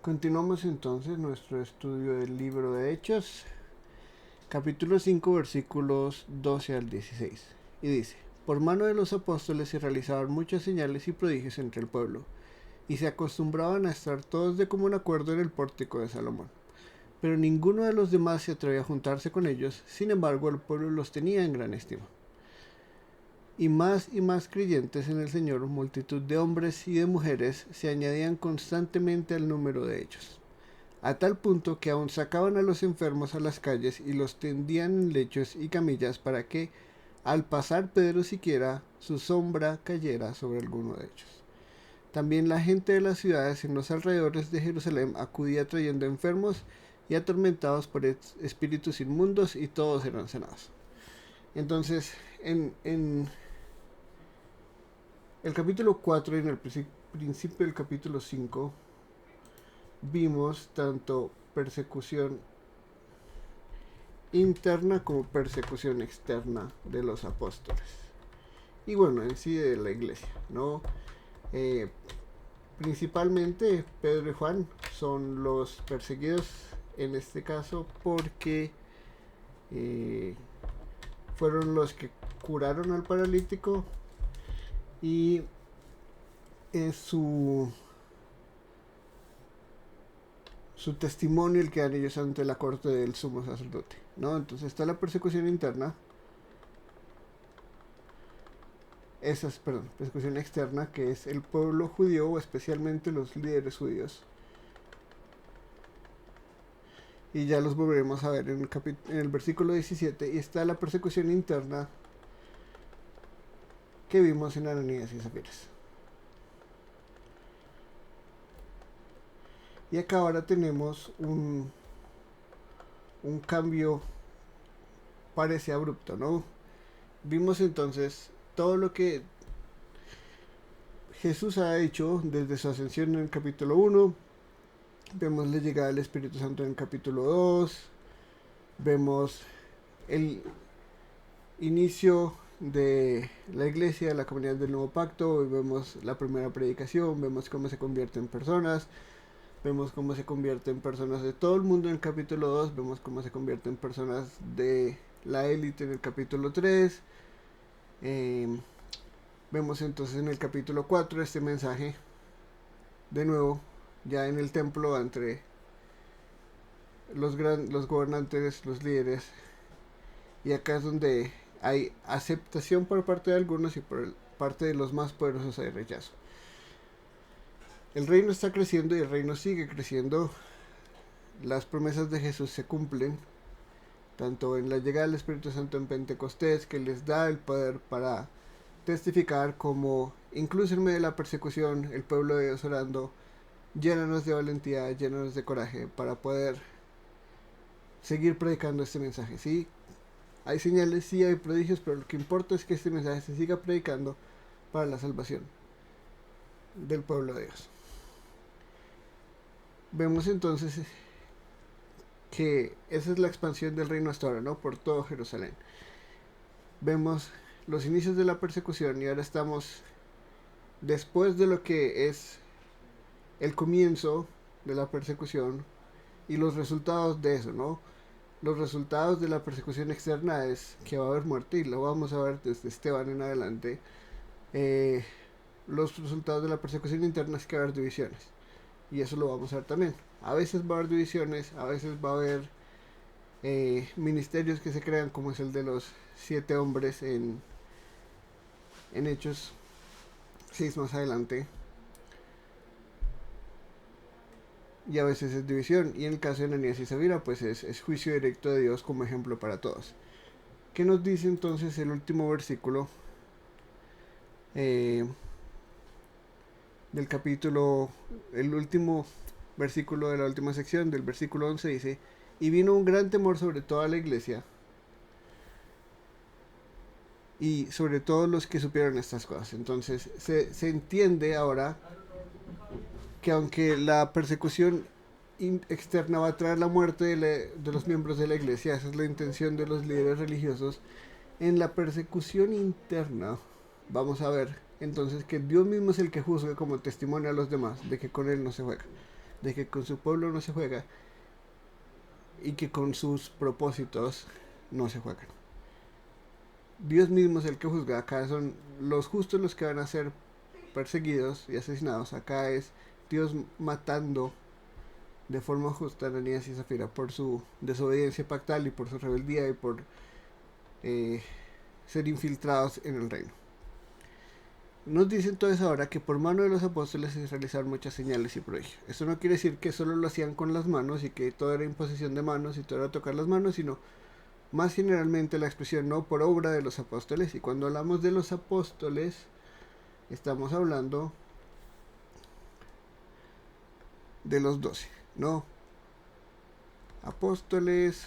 Continuamos entonces nuestro estudio del libro de Hechos, capítulo 5, versículos 12 al 16. Y dice: Por mano de los apóstoles se realizaban muchas señales y prodigios entre el pueblo, y se acostumbraban a estar todos de común acuerdo en el pórtico de Salomón. Pero ninguno de los demás se atrevía a juntarse con ellos, sin embargo el pueblo los tenía en gran estima. Y más creyentes en el Señor, multitud de hombres y de mujeres se añadían constantemente al número de ellos, a tal punto que aún sacaban a los enfermos a las calles y los tendían en lechos y camillas para que, al pasar Pedro siquiera, su sombra cayera sobre alguno de ellos. También la gente de las ciudades en los alrededores de Jerusalén acudía trayendo enfermos y atormentados por espíritus inmundos, y todos eran sanados. Entonces, en el capítulo 4 y en el principio del capítulo 5 vimos tanto persecución interna como persecución externa de los apóstoles. Y bueno, en sí de la iglesia, ¿no? Principalmente Pedro y Juan son los perseguidos en este caso porque fueron los que curaron al paralítico y su testimonio el que dan ellos ante la corte del sumo sacerdote, ¿no? Entonces está la persecución interna, persecución externa, que es el pueblo judío o especialmente los líderes judíos. Y ya los volveremos a ver en el versículo 17. Y está la persecución interna que vimos en Ananías y Zafiras. Y acá ahora tenemos un cambio, parece abrupto, ¿no? Vimos entonces todo lo que Jesús ha hecho desde su ascensión en el capítulo 1. Vemos la llegada del Espíritu Santo en el capítulo 2. Vemos el inicio de la iglesia, la comunidad del nuevo pacto. Vemos la primera predicación. Vemos cómo se convierte en personas. Vemos cómo se convierte en personas de todo el mundo en el capítulo 2. Vemos cómo se convierte en personas de la élite en el capítulo 3. Vemos entonces en el capítulo 4 este mensaje de nuevo ya en el templo entre los gobernantes, los líderes, y acá es donde hay aceptación por parte de algunos y por parte de los más poderosos hay rechazo. El reino está creciendo y el reino sigue creciendo. Las promesas de Jesús se cumplen, tanto en la llegada del Espíritu Santo en Pentecostés, que les da el poder para testificar, como incluso en medio de la persecución el pueblo de Dios orando: llénanos de valentía, llénanos de coraje para poder seguir predicando este mensaje. Sí, hay señales, sí hay prodigios, pero lo que importa es que este mensaje se siga predicando para la salvación del pueblo de Dios. Vemos entonces que esa es la expansión del reino hasta ahora, ¿no? Por todo Jerusalén. Vemos los inicios de la persecución y ahora estamos después de lo que es el comienzo de la persecución y los resultados de eso, ¿no? Los resultados de la persecución externa es que va a haber muerte, y lo vamos a ver desde Esteban en adelante. Los resultados de la persecución interna es que va a haber divisiones, y eso lo vamos a ver también. A veces va a haber divisiones, a veces va a haber ministerios que se crean, como es el de los 7 hombres en Hechos 6 más adelante. Y a veces es división, y en el caso de Ananías y Zafira pues es juicio directo de Dios como ejemplo para todos. ¿Qué nos dice entonces el último versículo del capítulo, el último versículo de la última sección, del versículo 11? Dice: y vino un gran temor sobre toda la iglesia y sobre todos los que supieron estas cosas. Entonces se entiende ahora que aunque la persecución externa va a traer la muerte de los miembros de la iglesia, esa es la intención de los líderes religiosos, en la persecución interna vamos a ver entonces que Dios mismo es el que juzga como testimonio a los demás de que con él no se juega. de que con su pueblo no se juega y que con sus propósitos no se juegan. Dios mismo es el que juzga. Acá son los justos los que van a ser perseguidos y asesinados. Acá es Dios matando de forma justa a Ananías y Zafira por su desobediencia pactal y por su rebeldía y por ser infiltrados en el reino. Nos dice entonces ahora que por mano de los apóstoles se realizaron muchas señales y prodigios. Eso no quiere decir que solo lo hacían con las manos y que todo era imposición de manos y todo era tocar las manos, sino más generalmente la expresión no por obra de los apóstoles. Y cuando hablamos de los apóstoles, estamos hablando de los 12, ¿no? Apóstoles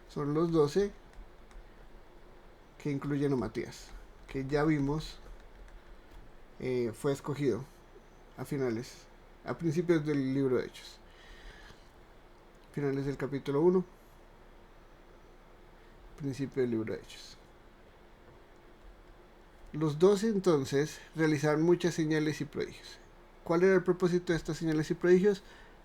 son los 12 que incluyen a Matías, que ya vimos fue escogido a principios del libro de Hechos, finales del capítulo 1, principio del libro de Hechos. Los 12 entonces realizaron muchas señales y prodigios. ¿Cuál era el propósito de estas señales y prodigios?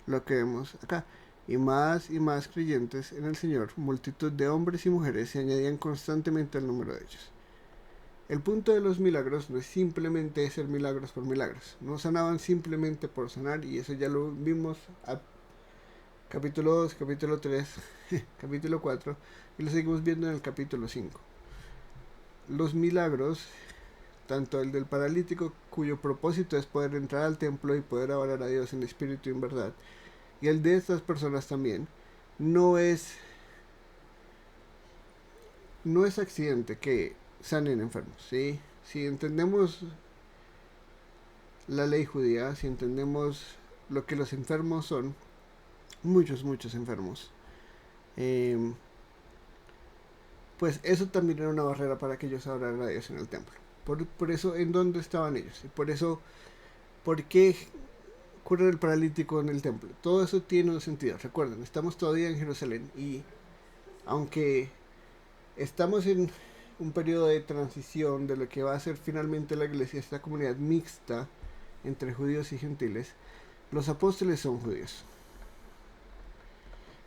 Lo que vemos acá. Y más creyentes en el Señor, multitud de hombres y mujeres se añadían constantemente al número de ellos. El punto de los milagros no es simplemente hacer milagros por milagros. No sanaban simplemente por sanar, y eso ya lo vimos a capítulo 2, capítulo 3, capítulo 4, y lo seguimos viendo en el capítulo 5. Los milagros, tanto el del paralítico, cuyo propósito es poder entrar al templo y poder adorar a Dios en espíritu y en verdad, y el de estas personas también, no es accidente que sanen enfermos, ¿sí? Si entendemos la ley judía, si entendemos lo que los enfermos son, muchos enfermos, pues eso también era una barrera para que ellos adoraran a Dios en el templo. Por eso, ¿en dónde estaban ellos? Y por eso, ¿por qué curar el paralítico en el templo? Todo eso tiene un sentido. Recuerden, estamos todavía en Jerusalén, y aunque estamos en un periodo de transición de lo que va a ser finalmente la iglesia, esta comunidad mixta entre judíos y gentiles, los apóstoles son judíos.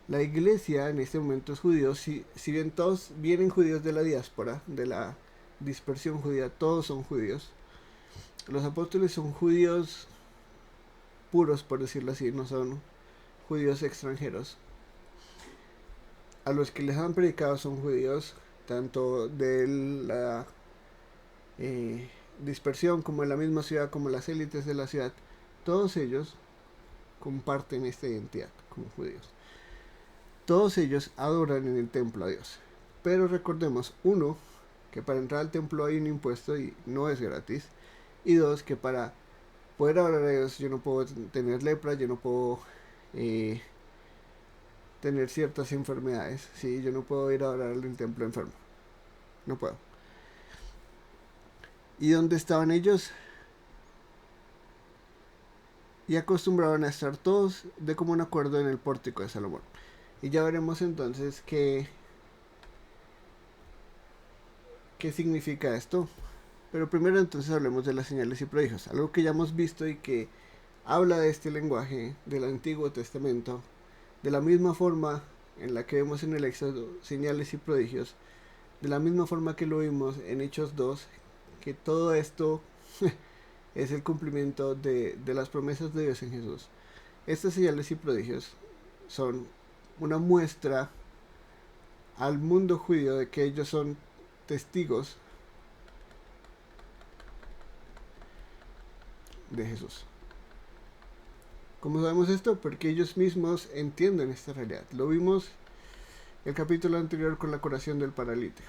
La iglesia en este momento es judíos, si bien todos vienen judíos de la diáspora, de la dispersión judía, todos son judíos. Los apóstoles son judíos puros, por decirlo así, no son judíos extranjeros. A los que les han predicado son judíos, tanto de la dispersión como en la misma ciudad, como las élites de la ciudad. Todos ellos comparten esta identidad como judíos. Todos ellos adoran en el templo a Dios. Pero recordemos, uno, que para entrar al templo hay un impuesto y no es gratis. Y dos, que para poder adorar a Dios yo no puedo tener lepra, yo no puedo tener ciertas enfermedades, ¿sí? Yo no puedo ir a orar en el templo enfermo. No puedo. ¿Y dónde estaban ellos? Y acostumbraban a estar todos de común acuerdo en el pórtico de Salomón. Y ya veremos entonces qué significa esto. Pero primero entonces hablemos de las señales y prodigios, algo que ya hemos visto y que habla de este lenguaje del Antiguo Testamento, de la misma forma en la que vemos en el Éxodo señales y prodigios, de la misma forma que lo vimos en Hechos 2, que todo esto es el cumplimiento de las promesas de Dios en Jesús. Estas señales y prodigios son una muestra al mundo judío de que ellos son testigos de Jesús. ¿Cómo sabemos esto? Porque ellos mismos entienden esta realidad. Lo vimos en el capítulo anterior con la curación del paralítico.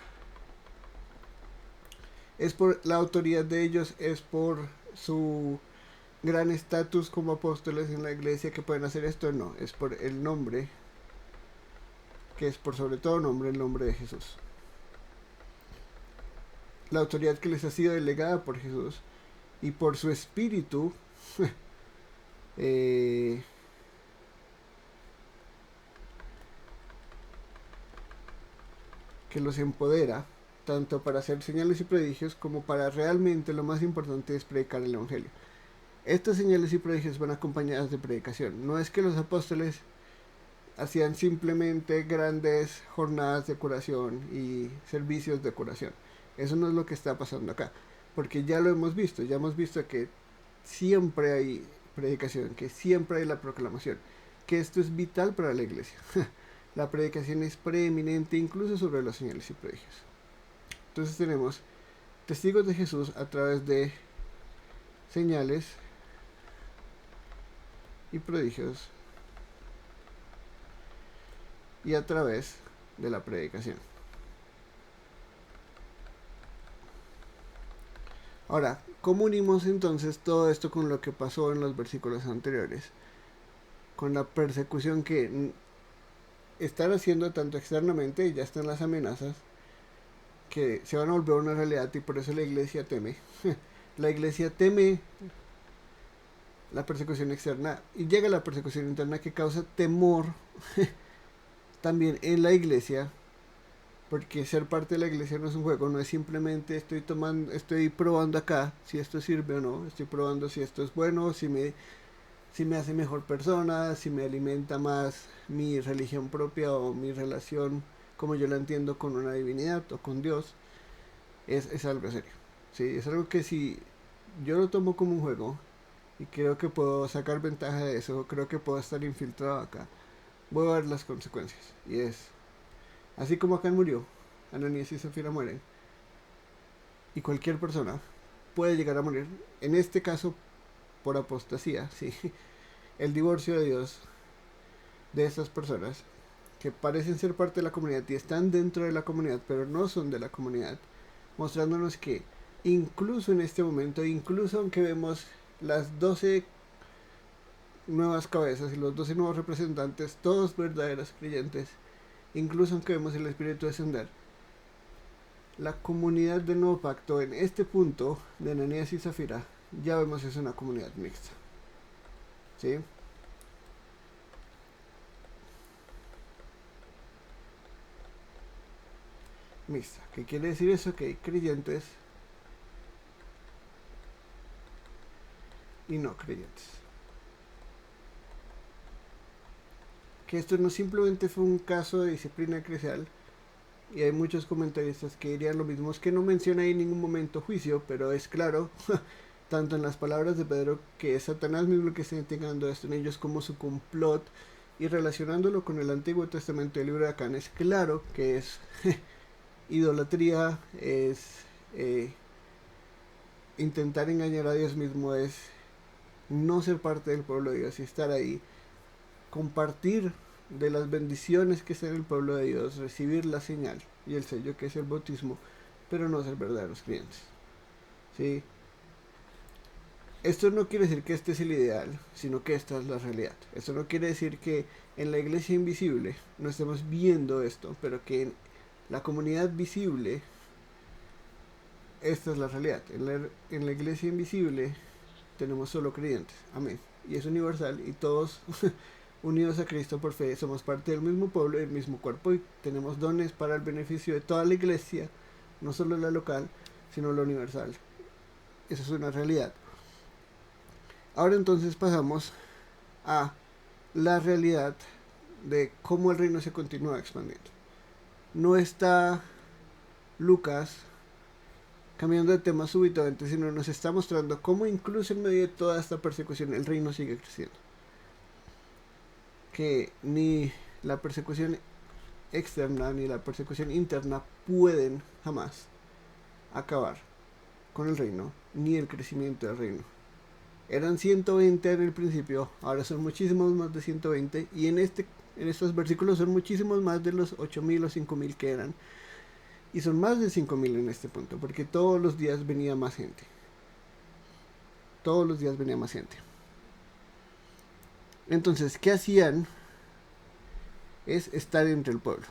Es por la autoridad de ellos, es por su gran estatus como apóstoles en la iglesia que pueden hacer esto. No, es por el nombre, que es por sobre todo nombre, el nombre de Jesús. La autoridad que les ha sido delegada por Jesús y por su espíritu que los empodera tanto para hacer señales y prodigios como para realmente lo más importante es predicar el evangelio. Estas señales y prodigios van acompañadas de predicación. No es que los apóstoles hacían simplemente grandes jornadas de curación y servicios de curación. Eso no es lo que está pasando acá, porque ya lo hemos visto, ya hemos visto que siempre hay predicación, que siempre hay la proclamación, que esto es vital para la iglesia. La predicación es preeminente incluso sobre las señales y prodigios. Entonces tenemos testigos de Jesús a través de señales y prodigios y a través de la predicación. Ahora, ¿cómo unimos entonces todo esto con lo que pasó en los versículos anteriores? Con la persecución que están haciendo tanto externamente, y ya están las amenazas, que se van a volver una realidad y por eso la iglesia teme. La iglesia teme la persecución externa y llega la persecución interna que causa temor también en la iglesia, porque ser parte de la iglesia no es un juego, no es simplemente estoy probando acá si esto sirve o no, estoy probando si esto es bueno, si me hace mejor persona, si me alimenta más mi religión propia o mi relación como yo la entiendo con una divinidad o con Dios. Es algo serio, ¿sí? Es algo que si yo lo tomo como un juego y creo que puedo sacar ventaja de eso, creo que puedo estar infiltrado acá, voy a ver las consecuencias. Y es, así como acá murió, Ananías y Zafira mueren, y cualquier persona puede llegar a morir, en este caso por apostasía, ¿sí? El divorcio de Dios de estas personas que parecen ser parte de la comunidad y están dentro de la comunidad, pero no son de la comunidad, mostrándonos que incluso en este momento, incluso aunque vemos las 12 nuevas cabezas y los 12 nuevos representantes, todos verdaderos creyentes, incluso aunque vemos el Espíritu descender, la comunidad del nuevo pacto en este punto de Ananías y Zafira, ya vemos es una comunidad mixta. ¿Sí? Mixta. ¿Qué quiere decir eso? Que hay creyentes y no creyentes. Que esto no simplemente fue un caso de disciplina eclesial, y hay muchos comentaristas que dirían lo mismo, es que no menciona ahí en ningún momento juicio, pero es claro, tanto en las palabras de Pedro, que es Satanás mismo el que está integrando esto en ellos como su complot, y relacionándolo con el Antiguo Testamento del libro de Acán, es claro que es idolatría, es intentar engañar a Dios mismo, es no ser parte del pueblo de Dios y estar ahí, compartir de las bendiciones que está en el pueblo de Dios, recibir la señal y el sello que es el bautismo, pero no ser verdaderos creyentes. ¿Sí? Esto no quiere decir que este es el ideal, sino que esta es la realidad. Esto no quiere decir que en la iglesia invisible no estemos viendo esto, pero que en la comunidad visible esta es la realidad. En la iglesia invisible tenemos solo creyentes. Amén. Y es universal y todos unidos a Cristo por fe somos parte del mismo pueblo y del mismo cuerpo y tenemos dones para el beneficio de toda la iglesia, no solo la local, sino la universal. Esa es una realidad. Ahora entonces pasamos a la realidad de cómo el reino se continúa expandiendo. No está Lucas cambiando de tema súbitamente, sino nos está mostrando cómo incluso en medio de toda esta persecución el reino sigue creciendo. Que ni la persecución externa ni la persecución interna pueden jamás acabar con el reino ni el crecimiento del reino. Eran 120 en el principio, ahora son muchísimos más de 120 y en estos versículos son muchísimos más de los 8.000 o 5.000 que eran. Y son más de 5.000 en este punto, porque todos los días venía más gente. Todos los días venía más gente. Entonces, ¿qué hacían? Es estar entre el pueblo.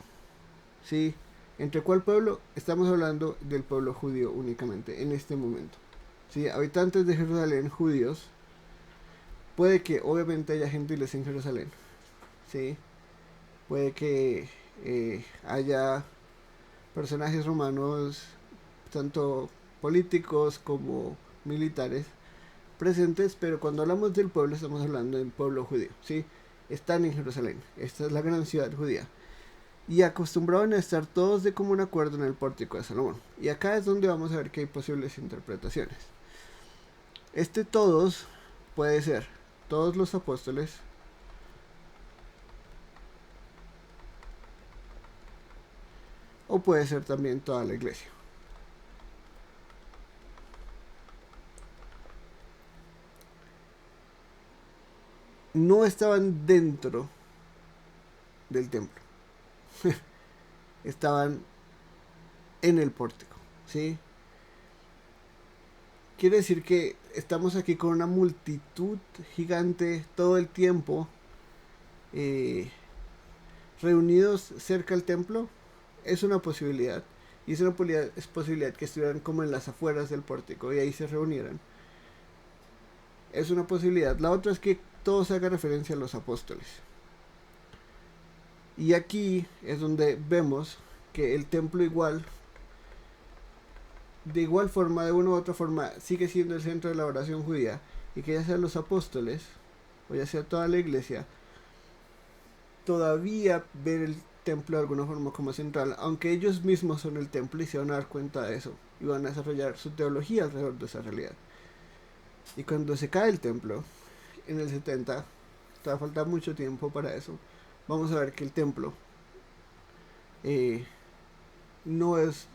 ¿Sí? ¿Entre cuál pueblo? Estamos hablando del pueblo judío únicamente, en este momento. ¿Sí? Habitantes de Jerusalén, judíos. Puede que obviamente haya gentiles en Jerusalén. ¿Sí? Puede que haya personajes romanos, tanto políticos como militares, presentes, pero cuando hablamos del pueblo estamos hablando del pueblo judío, ¿sí? Están en Jerusalén, esta es la gran ciudad judía. Y acostumbraban a estar todos de común acuerdo en el pórtico de Salomón. Y acá es donde vamos a ver que hay posibles interpretaciones. Todos puede ser todos los apóstoles, o puede ser también toda la iglesia. No estaban dentro del templo, estaban en el pórtico, ¿sí? Quiere decir que estamos aquí con una multitud gigante todo el tiempo, reunidos cerca del templo. Es una posibilidad, y es una posibilidad que estuvieran como en las afueras del pórtico y ahí se reunieran. Es una posibilidad. La otra es que todo se haga referencia a los apóstoles. Y aquí es donde vemos que el templo de igual forma, de una u otra forma, sigue siendo el centro de la oración judía, y que ya sean los apóstoles o ya sea toda la iglesia, todavía ver el templo de alguna forma como central, aunque ellos mismos son el templo y se van a dar cuenta de eso y van a desarrollar su teología alrededor de esa realidad. Y cuando se cae el templo en el 70, te va a faltar mucho tiempo para eso, vamos a ver que el templo no es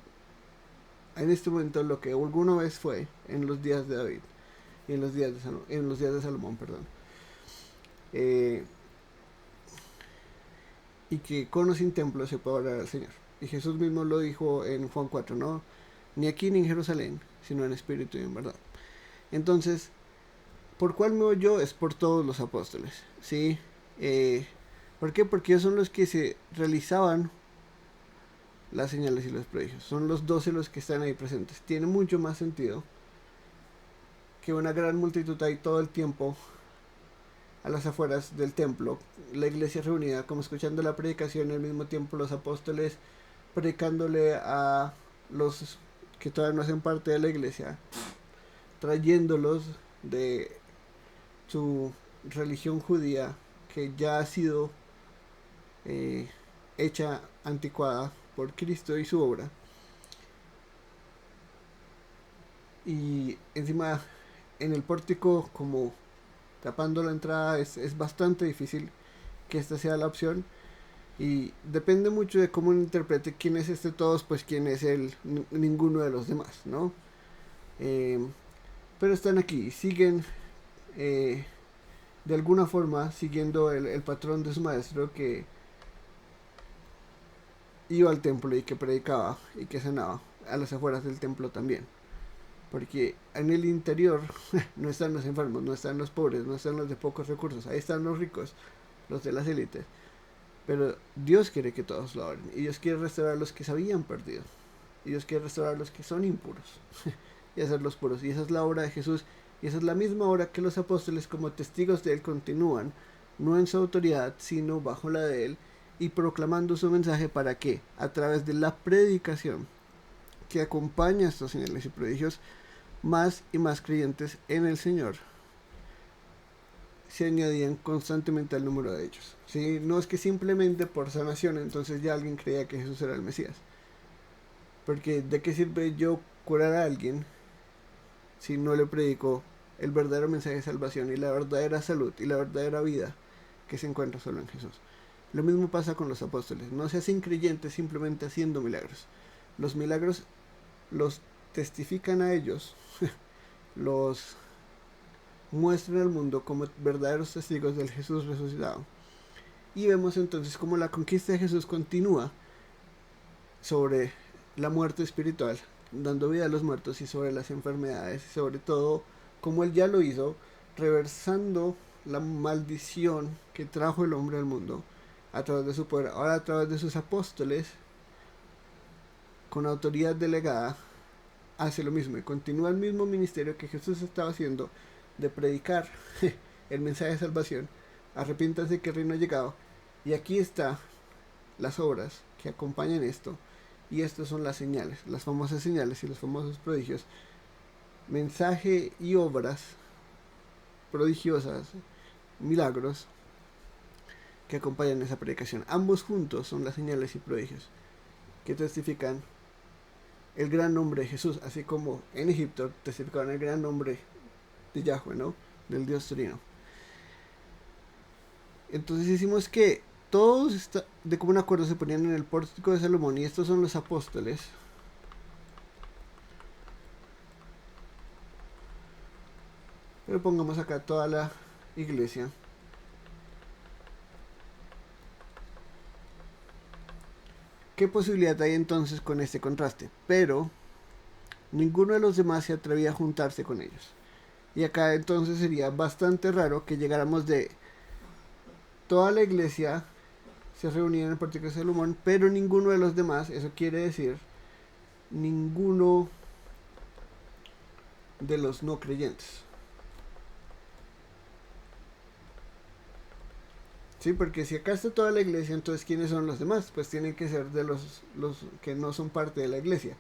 en este momento lo que alguna vez fue en los días de David y en los días de Salomón, perdón. Y que con o sin templo se puede orar al Señor. Y Jesús mismo lo dijo en Juan 4, ¿no? Ni aquí ni en Jerusalén, sino en espíritu y en verdad. Entonces, ¿por cuál me voy yo? Es por todos los apóstoles, ¿sí? ¿Por qué? Porque ellos son los que se realizaban las señales y los prodigios. Son los 12 los que están ahí presentes. Tiene mucho más sentido que una gran multitud ahí todo el tiempo a las afueras del templo, la iglesia reunida, como escuchando la predicación, y al mismo tiempo los apóstoles predicándole a los que todavía no hacen parte de la iglesia, trayéndolos de su religión judía que ya ha sido hecha anticuada por Cristo y su obra. Y encima en el pórtico, como tapando la entrada, es bastante difícil que esta sea la opción, y depende mucho de cómo interprete quién es todos, pues quién es ninguno de los demás, ¿no? Pero están aquí, siguen de alguna forma siguiendo el patrón de su maestro, que iba al templo y que predicaba y que sanaba a las afueras del templo también. Porque en el interior no están los enfermos, no están los pobres, no están los de pocos recursos, ahí están los ricos, los de las élites. Pero Dios quiere que todos lo adoren, y Dios quiere restaurar a los que se habían perdido, y Dios quiere restaurar a los que son impuros y hacerlos puros. Y esa es la obra de Jesús, y esa es la misma obra que los apóstoles, como testigos de Él, continúan, no en su autoridad, sino bajo la de Él, y proclamando su mensaje, para que a través de la predicación que acompaña estos señales y prodigios, más y más creyentes en el Señor se añadían constantemente al número de ellos, ¿sí? No es que simplemente por sanación entonces ya alguien creía que Jesús era el Mesías, porque ¿de qué sirve yo curar a alguien si no le predico el verdadero mensaje de salvación y la verdadera salud y la verdadera vida que se encuentra solo en Jesús? Lo mismo pasa con los apóstoles. No se hacen creyentes simplemente haciendo milagros. Los milagros los testifican a ellos, los muestran al mundo como verdaderos testigos del Jesús resucitado. Y vemos entonces cómo la conquista de Jesús continúa sobre la muerte espiritual, dando vida a los muertos, y sobre las enfermedades, y sobre todo como Él ya lo hizo, reversando la maldición que trajo el hombre al mundo a través de su poder. Ahora a través de sus apóstoles, con autoridad delegada, hace lo mismo y continúa el mismo ministerio que Jesús estaba haciendo, de predicar el mensaje de salvación. Arrepiéntanse que el reino ha llegado. Y aquí están las obras que acompañan esto, y estas son las señales, las famosas señales y los famosos prodigios, mensaje y obras prodigiosas, milagros que acompañan esa predicación. Ambos juntos son las señales y prodigios que testifican el gran nombre de Jesús, así como en Egipto testificaban el gran nombre de Yahweh, ¿no? Del Dios Trino. Entonces hicimos que todos de común acuerdo se ponían en el pórtico de Salomón, y estos son los apóstoles. Pero pongamos acá toda la iglesia. ¿Qué posibilidad hay entonces con este contraste? Pero ninguno de los demás se atrevía a juntarse con ellos. Y acá entonces sería bastante raro que llegáramos de toda la iglesia se reunía en el pórtico de Salomón, pero ninguno de los demás, eso quiere decir ninguno de los no creyentes. Sí, porque si acá está toda la iglesia, entonces ¿quiénes son los demás? Pues tienen que ser de los que no son parte de la iglesia.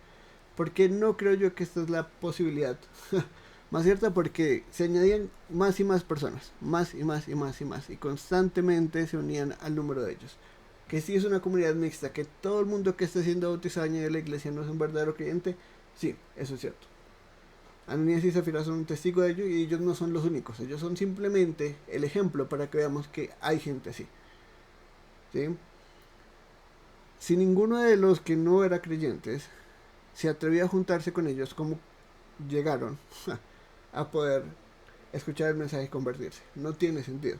Porque no creo yo que esta es la posibilidad más cierta, porque se añadían más y más personas, más y más y más y más, y constantemente se unían al número de ellos. Que sí es una comunidad mixta, que todo el mundo que esté siendo bautizado de la iglesia no es un verdadero creyente, sí, eso es cierto. Ananías y Zafira son un testigo de ello, y ellos no son los únicos, ellos son simplemente el ejemplo para que veamos que hay gente así. ¿Sí? Si ninguno de los que no era creyentes se atrevía a juntarse con ellos, ¿cómo llegaron a poder escuchar el mensaje y convertirse? No tiene sentido.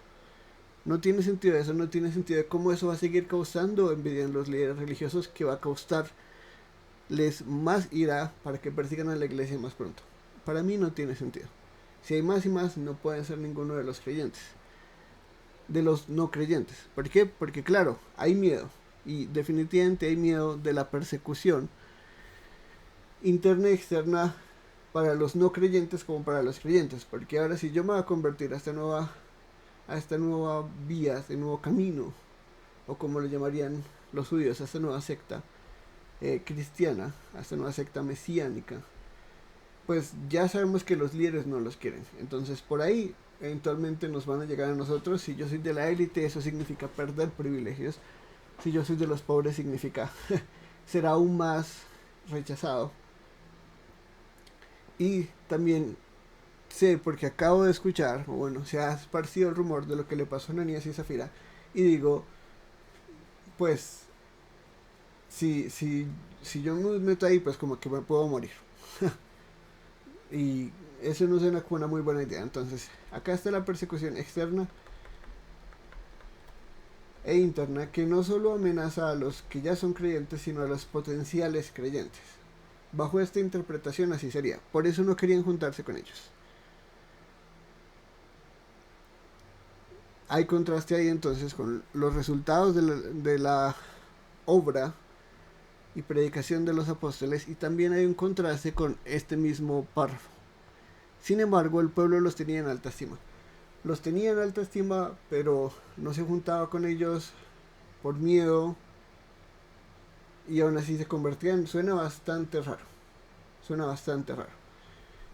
No tiene sentido eso, no tiene sentido de cómo eso va a seguir causando envidia en los líderes religiosos, que va a causarles más ira para que persigan a la iglesia más pronto. Para mí no tiene sentido. Si hay más y más, no pueden ser ninguno de los creyentes, de los no creyentes. ¿Por qué? Porque claro, hay miedo, y definitivamente hay miedo de la persecución interna y externa para los no creyentes como para los creyentes. Porque ahora, si yo me voy a convertir a esta nueva vía, a este nuevo camino, o como lo llamarían los judíos, a esta nueva secta cristiana, a esta nueva secta mesiánica, pues ya sabemos que los líderes no los quieren. Entonces por ahí eventualmente nos van a llegar a nosotros. Si yo soy de la élite, eso significa perder privilegios. Si yo soy de los pobres, significa ser aún más rechazado. Y también sé, porque acabo de escuchar, o bueno, se ha esparcido el rumor de lo que le pasó a Ananías y Zafira, y digo, pues si yo me meto ahí, pues como que me puedo morir. Y eso no suena como una muy buena idea. Entonces acá está la persecución externa e interna, que no solo amenaza a los que ya son creyentes, sino a los potenciales creyentes. Bajo esta interpretación así sería. Por eso no querían juntarse con ellos. Hay contraste ahí entonces con los resultados de la obra y predicación de los apóstoles, y también hay un contraste con este mismo párrafo. Sin embargo, el pueblo los tenía en alta estima. Los tenía en alta estima, pero no se juntaba con ellos por miedo, y aún así se convertían. Suena bastante raro. Suena bastante raro.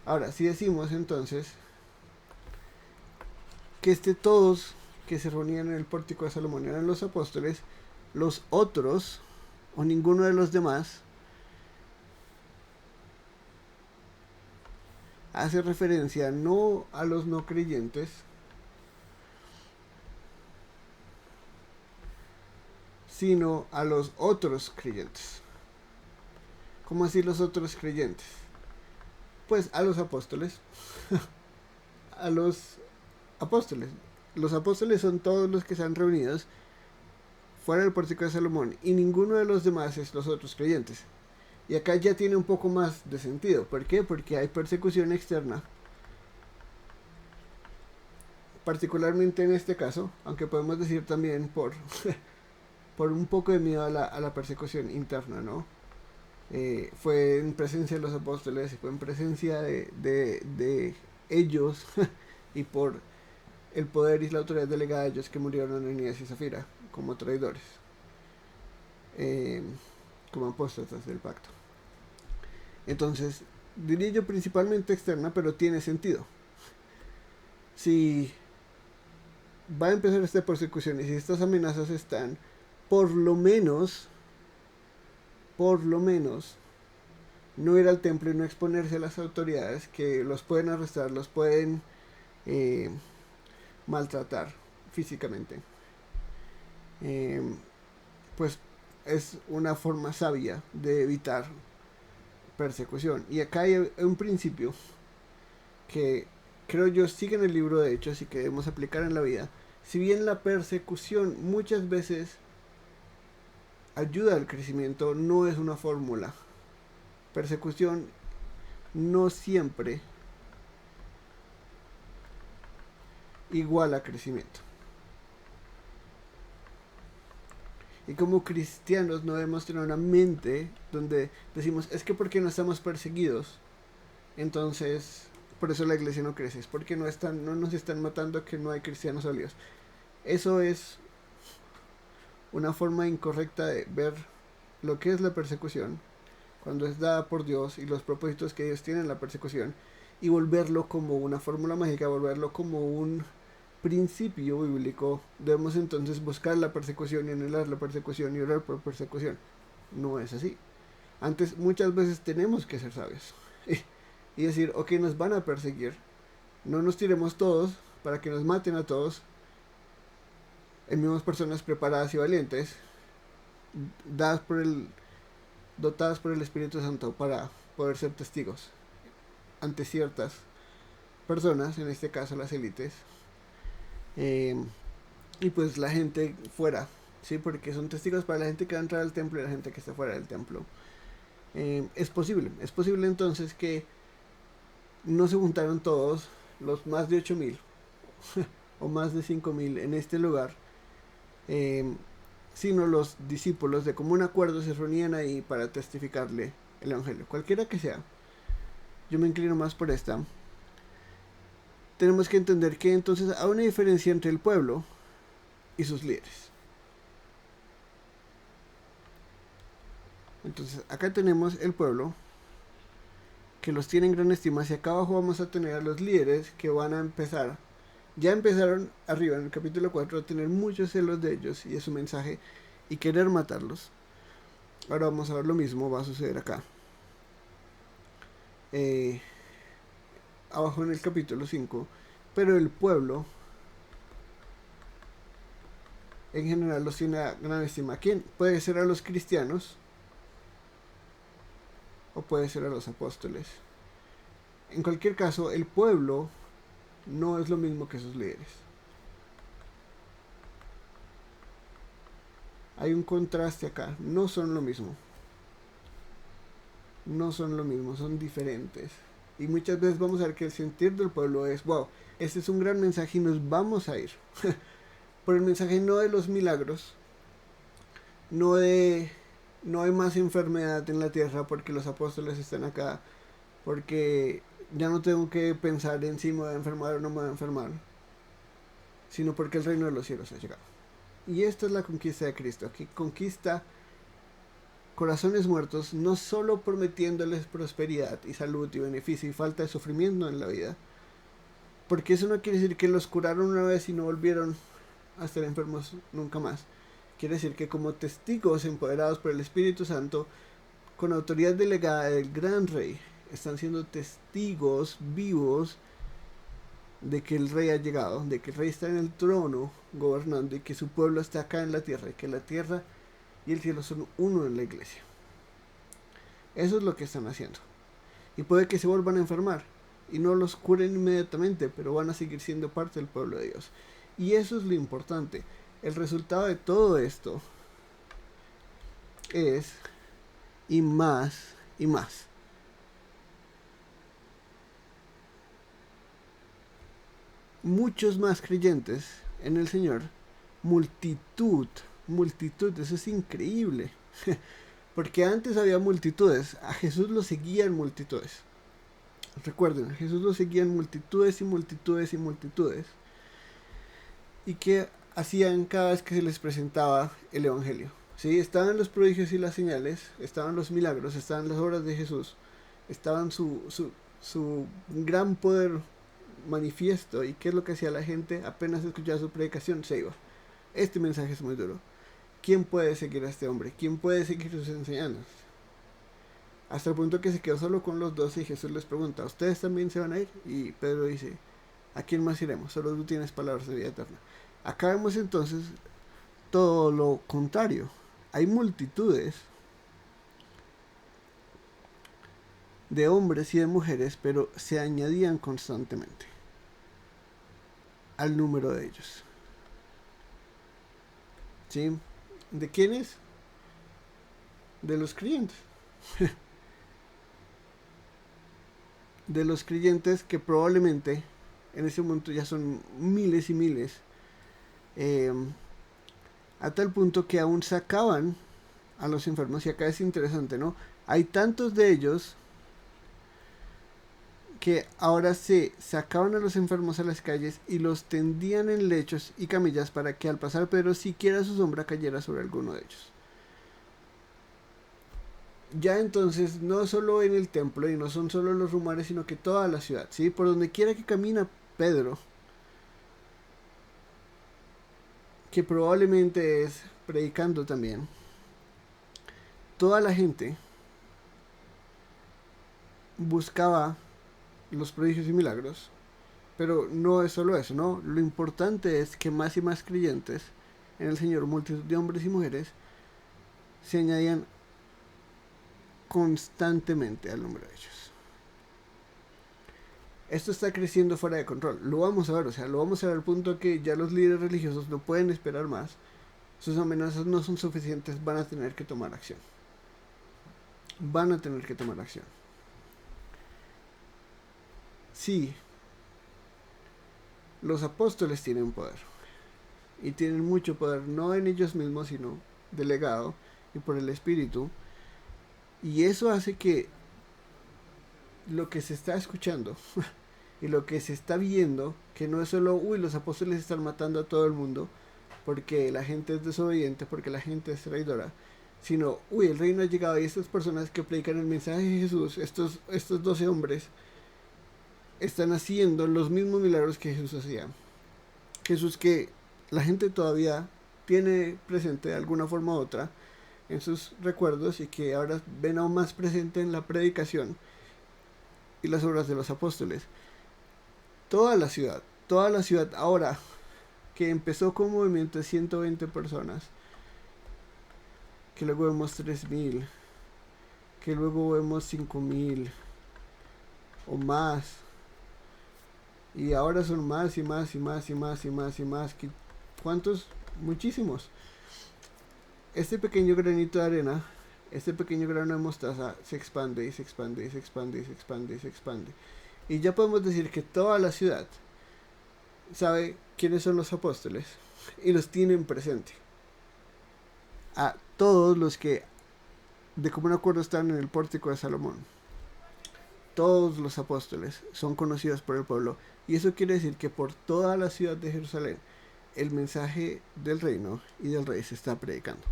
Ahora, si decimos entonces que todos que se reunían en el pórtico de Salomón eran los apóstoles, los otros, o ninguno de los demás, hace referencia no a los no creyentes, sino a los otros creyentes. ¿Cómo así los otros creyentes? Pues a los apóstoles. A los apóstoles. Los apóstoles son todos los que están reunidos fuera del pórtico de Salomón, y ninguno de los demás es los otros creyentes. Y acá ya tiene un poco más de sentido. ¿Por qué? Porque hay persecución externa, particularmente en este caso, aunque podemos decir también por un poco de miedo a la persecución interna, ¿no? Fue en presencia de los apóstoles, fue en presencia de ellos y por el poder y la autoridad delegada de ellos que murieron Ananías y Zafira como traidores, como apóstatas del pacto. Entonces, diría yo principalmente externa, pero tiene sentido. si va a empezar esta persecución y si estas amenazas están, por lo menos, no ir al templo y no exponerse a las autoridades que los pueden arrestar, los pueden eh, maltratar físicamente. Pues es una forma sabia de evitar persecución. Y acá hay un principio que creo yo sigue en el libro de Hechos y que debemos aplicar en la vida. Si bien la persecución muchas veces ayuda al crecimiento, no es una fórmula. Persecución no siempre igual a crecimiento. Y como cristianos no debemos tener una mente donde decimos, es que porque no estamos perseguidos, entonces por eso la iglesia no crece, es porque no nos están matando, que no hay cristianos sólidos. Eso es una forma incorrecta de ver lo que es la persecución, cuando es dada por Dios y los propósitos que Dios tiene en la persecución, y volverlo como una fórmula mágica, volverlo como un principio bíblico. Debemos entonces buscar la persecución y anhelar la persecución y orar por persecución. No es así. Antes, muchas veces tenemos que ser sabios y decir, ok, nos van a perseguir, no nos tiremos todos para que nos maten a todos. Enviamos personas preparadas y valientes, dotadas por el Espíritu Santo para poder ser testigos ante ciertas personas, en este caso las élites, y pues la gente fuera, ¿sí? Porque son testigos para la gente que va a entrar al templo y la gente que está fuera del templo. Es posible entonces que no se juntaron todos los más de 8,000 o más de 5,000 en este lugar, sino los discípulos de común acuerdo se reunían ahí para testificarle el evangelio, cualquiera que sea. Yo me inclino más por esta. Tenemos que entender que entonces hay una diferencia entre el pueblo y sus líderes. Entonces acá tenemos el pueblo, que los tiene en gran estima, y acá abajo vamos a tener a los líderes que van a empezar, ya empezaron arriba en el capítulo 4 a tener muchos celos de ellos y de su mensaje y querer matarlos. Ahora vamos a ver lo mismo, va a suceder acá. Abajo en el capítulo 5, pero el pueblo en general los tiene a gran estima. ¿Quién? Puede ser a los cristianos o puede ser a los apóstoles. En cualquier caso, el pueblo no es lo mismo que sus líderes. Hay un contraste acá, no son lo mismo. No son lo mismo, son diferentes. Y muchas veces vamos a ver que el sentir del pueblo es, wow, este es un gran mensaje y nos vamos a ir. Por el mensaje no de los milagros, no hay más enfermedad en la tierra porque los apóstoles están acá, porque ya no tengo que pensar en si me voy a enfermar o no me voy a enfermar, sino porque el reino de los cielos ha llegado. Y esta es la conquista de Cristo, que conquista corazones muertos, no solo prometiéndoles prosperidad y salud y beneficio y falta de sufrimiento en la vida, porque eso no quiere decir que los curaron una vez y no volvieron a estar enfermos nunca más. Quiere decir que como testigos empoderados por el Espíritu Santo, con autoridad delegada del gran rey, están siendo testigos vivos de que el rey ha llegado, de que el rey está en el trono gobernando y que su pueblo está acá en la tierra, y que la tierra y el cielo son uno en la iglesia. Eso es lo que están haciendo. Y puede que se vuelvan a enfermar y no los curen inmediatamente, pero van a seguir siendo parte del pueblo de Dios. Y eso es lo importante. El resultado de todo esto es y más, muchos más creyentes en el Señor, multitud, eso es increíble. Porque antes había multitudes, a Jesús lo seguían multitudes. Recuerden, a Jesús lo seguían multitudes y multitudes y multitudes. ¿Y qué hacían cada vez que se les presentaba el Evangelio? ¿Sí? Estaban los prodigios y las señales, estaban los milagros, estaban las obras de Jesús, estaban su gran poder manifiesto. ¿Y qué es lo que hacía la gente? Apenas escuchaba su predicación, se iba. Este mensaje es muy duro. ¿Quién puede seguir a este hombre? ¿Quién puede seguir sus enseñanzas? Hasta el punto que se quedó solo con los 12 y Jesús les pregunta, ¿ustedes también se van a ir? Y Pedro dice, ¿a quién más iremos? Solo tú tienes palabras de vida eterna. Acá vemos entonces todo lo contrario. Hay multitudes de hombres y de mujeres, pero se añadían constantemente al número de ellos. ¿Sí? ¿De quiénes? De los creyentes. De los creyentes que probablemente en ese momento ya son miles y miles, a tal punto que aún sacaban a los enfermos. Y acá es interesante, ¿no? Hay tantos de ellos que ahora se sacaban a los enfermos a las calles y los tendían en lechos y camillas para que al pasar Pedro siquiera su sombra cayera sobre alguno de ellos. Ya entonces no solo en el templo y no son solo los rumores, sino que toda la ciudad, ¿sí? Por donde quiera que camina Pedro, que probablemente es predicando también, toda la gente buscaba los prodigios y milagros, pero no es solo eso, ¿no? Lo importante es que más y más creyentes en el Señor, multitud de hombres y mujeres, se añadían constantemente al número de ellos. Esto está creciendo fuera de control. Lo vamos a ver, o sea, lo vamos a ver al punto que ya los líderes religiosos no pueden esperar más. Sus amenazas no son suficientes, van a tener que tomar acción. Van a tener que tomar acción. Sí, los apóstoles tienen poder. Y tienen mucho poder, no en ellos mismos, sino delegado y por el Espíritu. Y eso hace que lo que se está escuchando y lo que se está viendo, que no es solo, los apóstoles están matando a todo el mundo porque la gente es desobediente, porque la gente es traidora, sino, el reino ha llegado y estas personas que predican el mensaje de Jesús, estos 12 hombres, están haciendo los mismos milagros que Jesús hacía. Jesús que la gente todavía tiene presente de alguna forma u otra en sus recuerdos y que ahora ven aún más presente en la predicación y las obras de los apóstoles. Toda la ciudad ahora que empezó con un movimiento de 120 personas, que luego vemos 3000, que luego vemos 5000 o más, y ahora son más y más y más y más y más y más. ¿Cuántos? Muchísimos. Este pequeño granito de arena, este pequeño grano de mostaza se expande y se expande y se expande y se expande y se expande. Y ya podemos decir que toda la ciudad sabe quiénes son los apóstoles y los tienen presente. A todos los que de común acuerdo están en el pórtico de Salomón. Todos los apóstoles son conocidos por el pueblo. Y eso quiere decir que por toda la ciudad de Jerusalén el mensaje del reino y del rey se está predicando.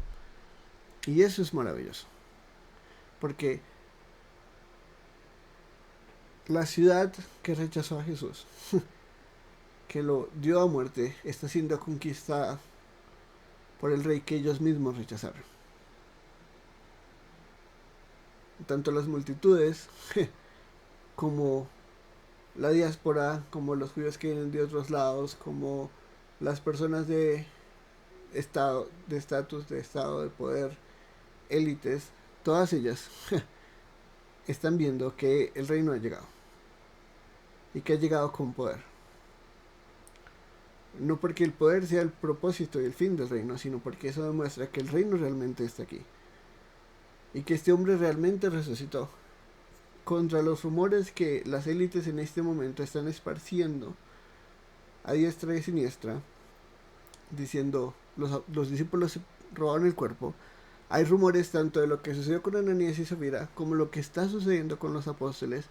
Y eso es maravilloso. Porque la ciudad que rechazó a Jesús, que lo dio a muerte, está siendo conquistada por el rey que ellos mismos rechazaron. Tanto las multitudes como la diáspora, como los judíos que vienen de otros lados, como las personas de estado, de estatus, de estado, de poder, élites, todas ellas están viendo que el reino ha llegado y que ha llegado con poder. No porque el poder sea el propósito y el fin del reino, sino porque eso demuestra que el reino realmente está aquí y que este hombre realmente resucitó. Contra los rumores que las élites en este momento están esparciendo a diestra y siniestra, diciendo los discípulos robaron el cuerpo, hay rumores tanto de lo que sucedió con Ananías y Zafira como lo que está sucediendo con los apóstoles,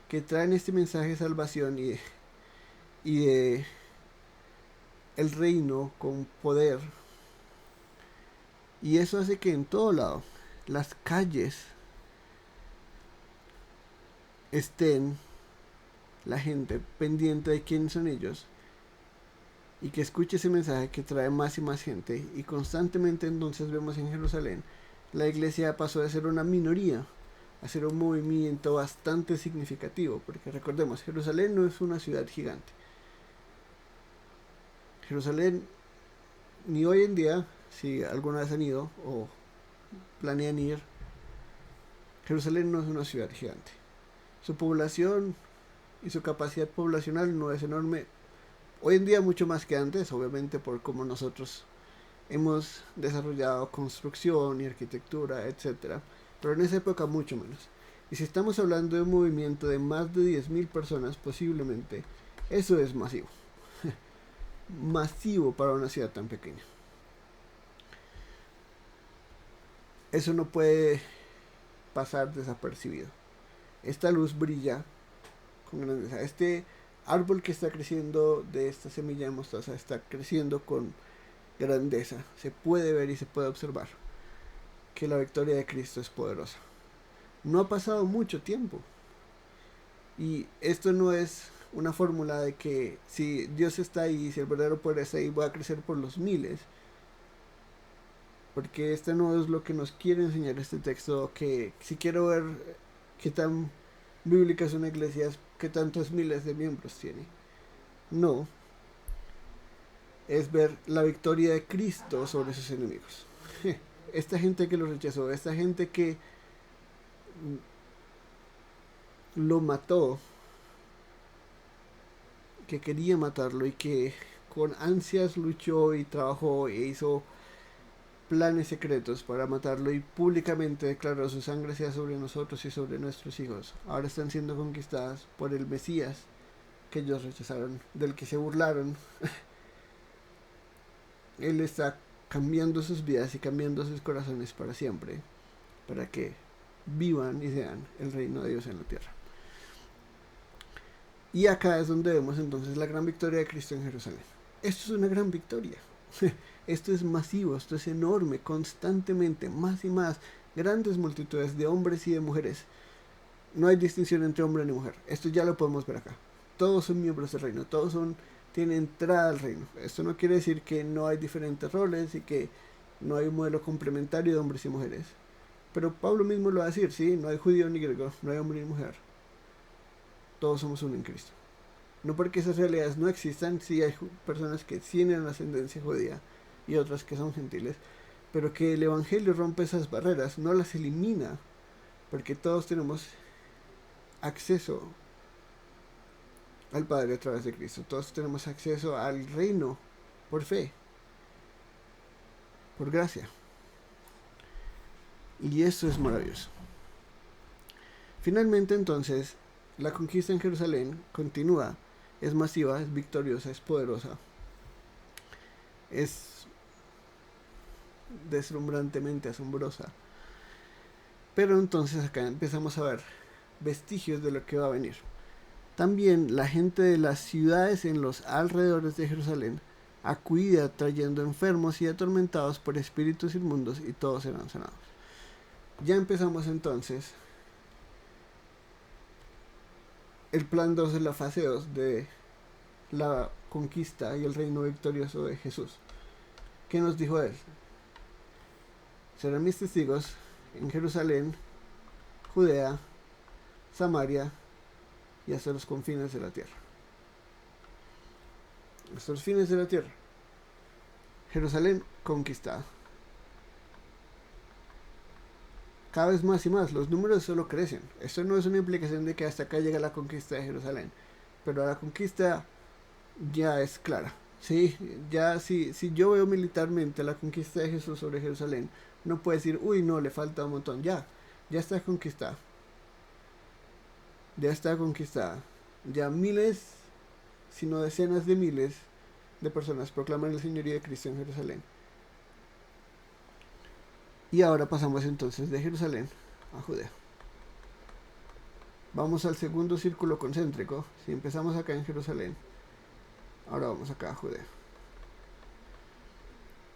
que traen este mensaje de salvación y de el reino con poder. Y eso hace que en todo lado las calles estén la gente pendiente de quiénes son ellos y que escuche ese mensaje que trae más y más gente. Y constantemente entonces vemos en Jerusalén la iglesia pasó de ser una minoría a ser un movimiento bastante significativo, porque recordemos, Jerusalén no es una ciudad gigante. Jerusalén, ni hoy en día, si alguna vez han ido o planean ir, Jerusalén no es una ciudad gigante. Su población y su capacidad poblacional no es enorme. Hoy en día mucho más que antes, obviamente por cómo nosotros hemos desarrollado construcción y arquitectura, etcétera, pero en esa época mucho menos. Y si estamos hablando de un movimiento de más de 10.000 personas, posiblemente, eso es masivo. Masivo para una ciudad tan pequeña. Eso no puede pasar desapercibido. Esta luz brilla con grandeza. Este árbol que está creciendo de esta semilla de mostaza está creciendo con grandeza. Se puede ver y se puede observar que la victoria de Cristo es poderosa. No ha pasado mucho tiempo. Y esto no es una fórmula de que si Dios está ahí, si el verdadero poder está ahí, va a crecer por los miles. Porque este no es lo que nos quiere enseñar este texto, que si quiero ver qué tan bíblica es una iglesia, es qué tantos miles de miembros tiene. No. Es ver la victoria de Cristo sobre sus enemigos. Esta gente que lo rechazó, esta gente que lo mató, que quería matarlo y que con ansias luchó y trabajó e hizo planes secretos para matarlo y públicamente declaró su sangre sea sobre nosotros y sobre nuestros hijos. Ahora están siendo conquistadas por el Mesías que ellos rechazaron, del que se burlaron. Él está cambiando sus vidas y cambiando sus corazones para siempre, para que vivan y sean el reino de Dios en la tierra. Y acá es donde vemos entonces la gran victoria de Cristo en Jerusalén. Esto es una gran victoria. Esto es masivo, esto es enorme, constantemente, más y más, grandes multitudes de hombres y de mujeres. No hay distinción entre hombre ni mujer. Esto ya lo podemos ver acá. Todos son miembros del reino, todos tienen entrada al reino. Esto no quiere decir que no hay diferentes roles y que no hay un modelo complementario de hombres y mujeres. Pero Pablo mismo lo va a decir, sí, no hay judío ni griego, no hay hombre ni mujer. Todos somos uno en Cristo. No porque esas realidades no existan, sí hay personas que tienen ascendencia judía y otras que son gentiles, pero que el evangelio rompe esas barreras, no las elimina, porque todos tenemos acceso al Padre a través de Cristo, todos tenemos acceso al reino por fe, por gracia, y eso es maravilloso. Finalmente entonces la conquista en Jerusalén continúa, es masiva, es victoriosa, es poderosa, es deslumbrantemente asombrosa. Pero entonces acá empezamos a ver vestigios de lo que va a venir. También la gente de las ciudades en los alrededores de Jerusalén acudía trayendo enfermos y atormentados por espíritus inmundos y todos serán sanados. Ya empezamos entonces el plan 2 de la fase 2 de la conquista y el reino victorioso de Jesús. ¿Qué nos dijo él? Serán mis testigos en Jerusalén, Judea, Samaria y hasta los confines de la tierra. Hasta los fines de la tierra. Jerusalén conquistada. Cada vez más y más, los números solo crecen. Esto no es una implicación de que hasta acá llega la conquista de Jerusalén, pero la conquista ya es clara. Sí, ya si yo veo militarmente la conquista de Jesús sobre Jerusalén, no puedo decir, uy, no, le falta un montón. Ya está conquistada. Ya está conquistada. Ya miles, sino decenas de miles de personas proclaman el señorío de Cristo en Jerusalén. Y ahora pasamos entonces de Jerusalén a Judea. Vamos al segundo círculo concéntrico. Si empezamos acá en Jerusalén, ahora vamos acá a Judea.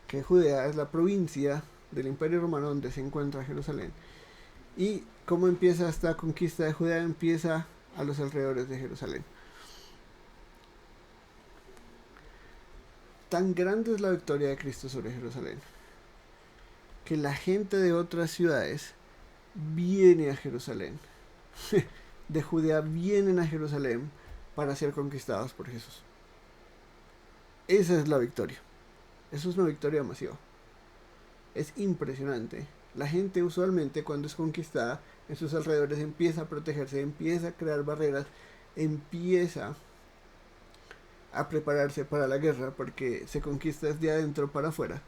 Que Judea es la provincia del Imperio Romano donde se encuentra Jerusalén. ¿Y cómo empieza esta conquista de Judea? Empieza a los alrededores de Jerusalén. Tan grande es la victoria de Cristo sobre Jerusalén que la gente de otras ciudades viene a Jerusalén. De Judea vienen a Jerusalén para ser conquistados por Jesús. Esa es la victoria. Eso es una victoria masiva. Es impresionante. La gente usualmente cuando es conquistada en sus alrededores empieza a protegerse, empieza a crear barreras, empieza a prepararse para la guerra porque se conquista desde adentro para afuera.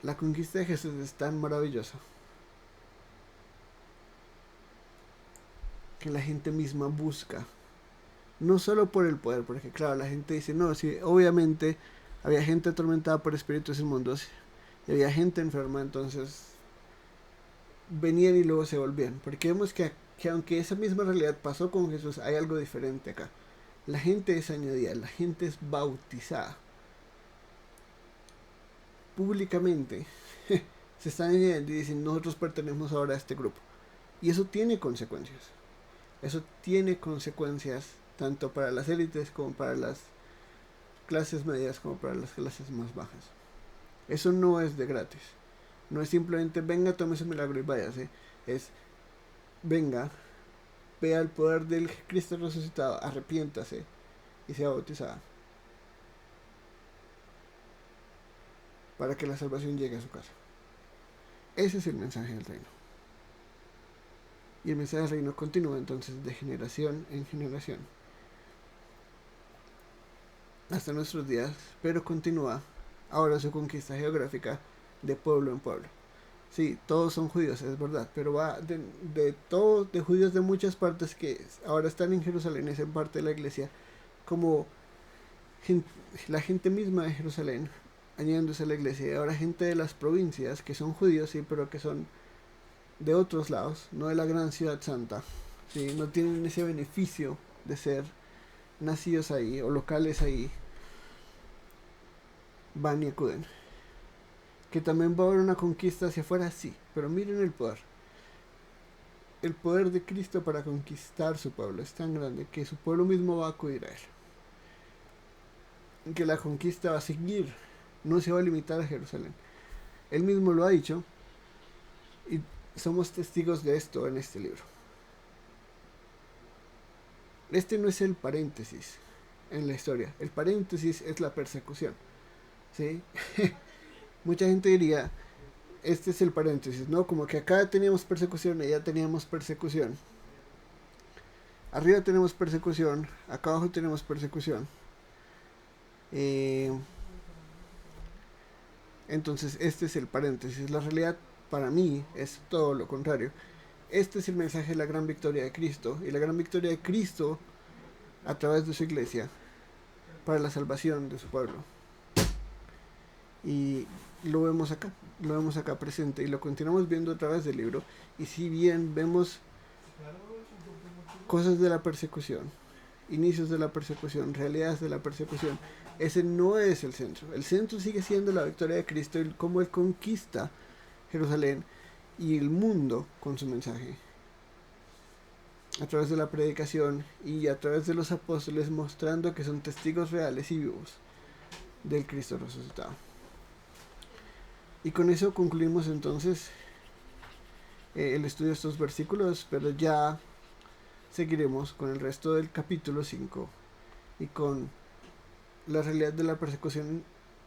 La conquista de Jesús es tan maravillosa que la gente misma busca, no solo por el poder, porque claro, la gente dice, no, sí, obviamente había gente atormentada por espíritus inmundos y había gente enferma, entonces venían y luego se volvían, porque vemos que aunque esa misma realidad pasó con Jesús, hay algo diferente acá. La gente es añadida, la gente es bautizada públicamente. Se están añadiendo y dicen, nosotros pertenecemos ahora a este grupo, y eso tiene consecuencias. Eso tiene consecuencias tanto para las élites como para las clases medias como para las clases más bajas. Eso no es de gratis. No es simplemente venga, tome ese milagro y váyase. Es venga, vea el poder del Cristo resucitado, arrepiéntase y sea bautizada. Para que la salvación llegue a su casa. Ese es el mensaje del reino. Y el mensaje del reino continúa entonces de generación en generación hasta nuestros días, pero continúa ahora su conquista geográfica de pueblo en pueblo. Sí, todos son judíos, es verdad, pero va de judíos de muchas partes que ahora están en Jerusalén, es en parte de la iglesia, como la gente misma de Jerusalén, añadiéndose a la iglesia, y ahora gente de las provincias que son judíos, sí, pero que son de otros lados, no de la gran ciudad santa, ¿sí? No tienen ese beneficio de ser nacidos ahí o locales ahí, van y acuden. Que también va a haber una conquista hacia afuera, sí, pero miren el poder. El poder de Cristo para conquistar su pueblo es tan grande que su pueblo mismo va a acudir a él. Que la conquista va a seguir, no se va a limitar a Jerusalén. Él mismo lo ha dicho y somos testigos de esto en este libro. Este no es el paréntesis en la historia. El paréntesis es la persecución. ¿Sí? Mucha gente diría, este es el paréntesis, ¿no? Como que acá teníamos persecución, allá teníamos persecución. Arriba tenemos persecución, acá abajo tenemos persecución. Entonces este es el paréntesis. La realidad para mí es todo lo contrario. Este es el mensaje de la gran victoria de Cristo, y la gran victoria de Cristo a través de su iglesia para la salvación de su pueblo. Y lo vemos acá presente, y lo continuamos viendo a través del libro. Y si bien vemos cosas de la persecución, inicios de la persecución, realidades de la persecución, ese no es el centro. El centro sigue siendo la victoria de Cristo y cómo Él conquista Jerusalén y el mundo con su mensaje, a través de la predicación y a través de los apóstoles, mostrando que son testigos reales y vivos del Cristo resucitado. Y con eso concluimos entonces el estudio de estos versículos, pero ya seguiremos con el resto del capítulo 5 y con la realidad de la persecución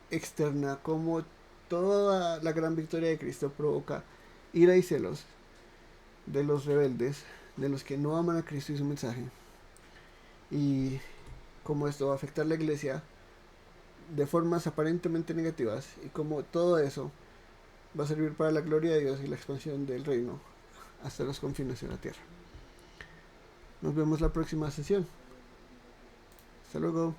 externa, como toda la gran victoria de Cristo provoca ira y celos de los rebeldes, de los que no aman a Cristo y su mensaje, y cómo esto va a afectar a la iglesia de formas aparentemente negativas, y cómo todo eso va a servir para la gloria de Dios y la expansión del reino hasta los confines de la tierra. Nos vemos la próxima sesión. Hasta luego.